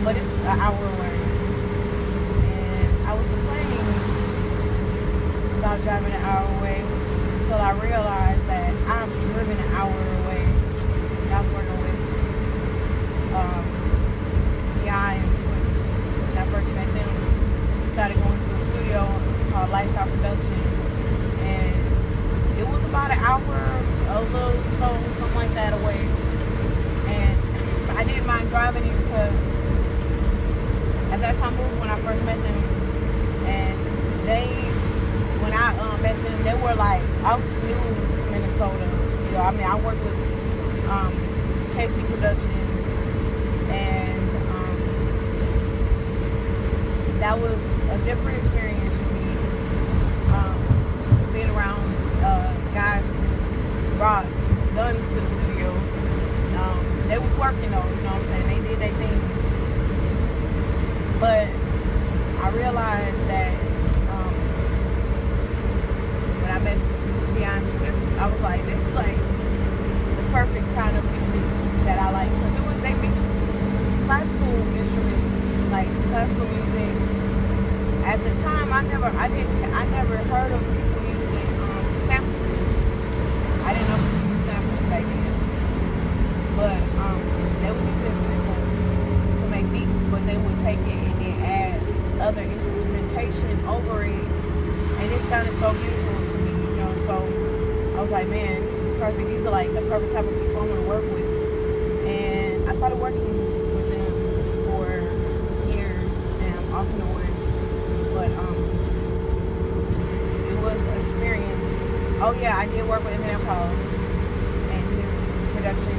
but it's an hour away. And I was complaining about driving an hour away until I realized that I've driven an hour away. And I was working with PI and Swift. When I first met them, we started going to a studio called Lights Out Production, and it was about an hour, a little something like that away. And I didn't mind driving it because at that time it was when I first met them, and when I met them, they were like, I was new to Minnesota still. I mean, I worked with KC Productions, and that was a different experience for me, being around guys who brought guns to the studio. They was working though, you know what I'm saying? They did their thing. But I realized that when I met Beyond Swift, I was like, this is like the perfect kind of music that I like, because they mixed classical instruments, like classical music. At the time, I never heard of people using samples. I didn't know people used samples back then, but they was using samples to make beats, but they would take it and then add other instrumentation over it, and it sounded so beautiful to me, you know. So I was like, man, this is perfect. These are like the perfect type of people I want to work with. And I started working with them for years, and I'm off and on. But it was an experience. Oh yeah, I did work with Eminem Paul and his production in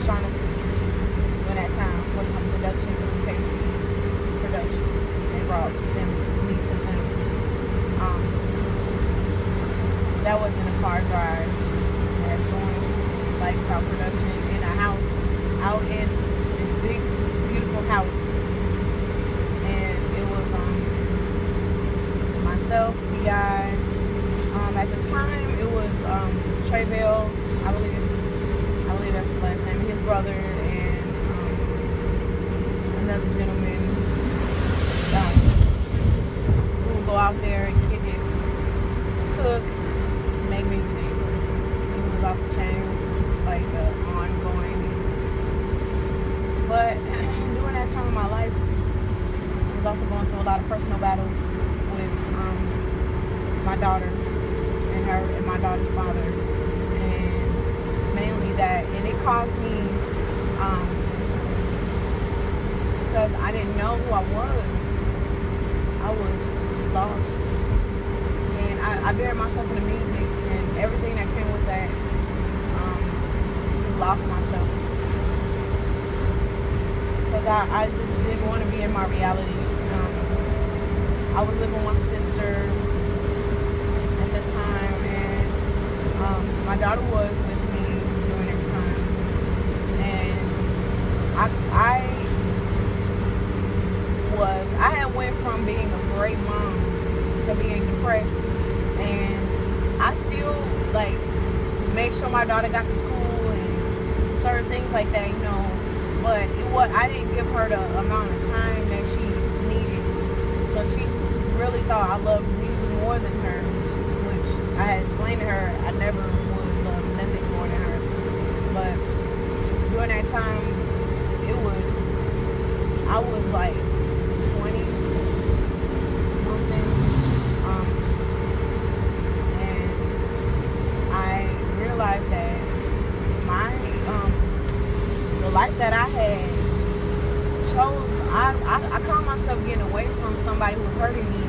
Shaughnessy during that time for some production through KC Productions. They brought them to me to them. That wasn't a far drive as going to Lights Out Production in a house out in this big, beautiful house. And it was myself, VI. At the time, it was Trey Bell, I believe that's his last name, his brother, and another gentleman who would go out there and kick it, cook, make music. It was off the chain. It was just like ongoing. But during that time of my life, I was also going through a lot of personal battles with my daughter and her and my daughter's father, and mainly that, and it caused me because I didn't know who I was lost, and I buried myself in the music and everything that came with that. Just lost myself because I just didn't want to be in my reality. I was living with my sister at the time, and my daughter was with me during that time, and I had went from being a great mom to being depressed, and I still like made sure my daughter got to school and certain things like that, you know, but I didn't give her the amount of time that she needed. So she really thought I loved music more than her, which I had explained to her I never would love nothing more than her. But during that time, I was like 20 something, and I realized that the life that I had chose, I caught myself getting away from somebody who was hurting me